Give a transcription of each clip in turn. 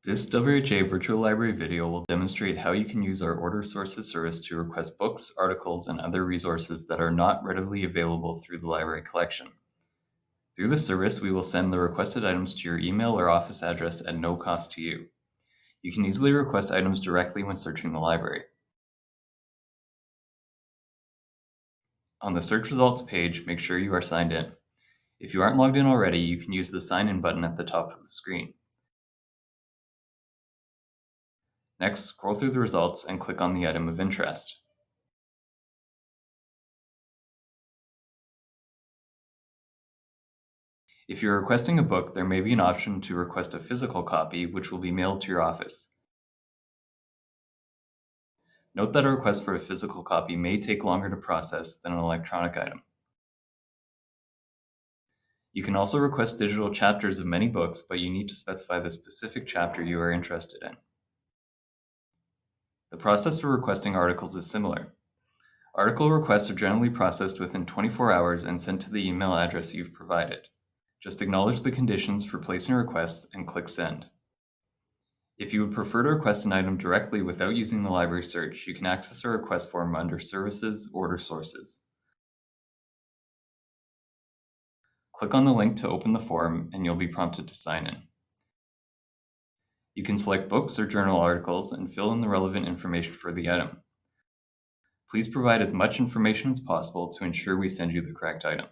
This WRHA Virtual Library video will demonstrate how you can use our Order Sources service to request books, articles, and other resources that are not readily available through the library collection. Through the service, we will send the requested items to your email or office address at no cost to you. You can easily request items directly when searching the library. On the search results page, make sure you are signed in. If you aren't logged in already, you can use the Sign In button at the top of the screen. Next, scroll through the results and click on the item of interest. If you're requesting a book, there may be an option to request a physical copy, which will be mailed to your office. Note that a request for a physical copy may take longer to process than an electronic item. You can also request digital chapters of many books, but you need to specify the specific chapter you are interested in. The process for requesting articles is similar. Article requests are generally processed within 24 hours and sent to the email address you've provided. Just acknowledge the conditions for placing requests and click Send. If you would prefer to request an item directly without using the library search, you can access our request form under Services, Order Sources. Click on the link to open the form and you'll be prompted to sign in. You can select books or journal articles and fill in the relevant information for the item. Please provide as much information as possible to ensure we send you the correct item.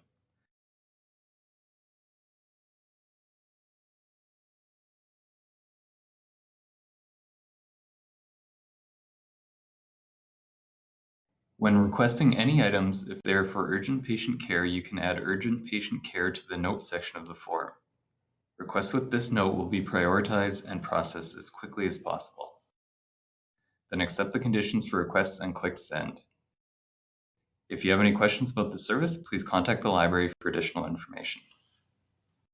When requesting any items, if they are for urgent patient care, you can add urgent patient care to the notes section of the form. Requests with this note will be prioritized and processed as quickly as possible. Then accept the conditions for requests and click Send. If you have any questions about the service, please contact the library for additional information.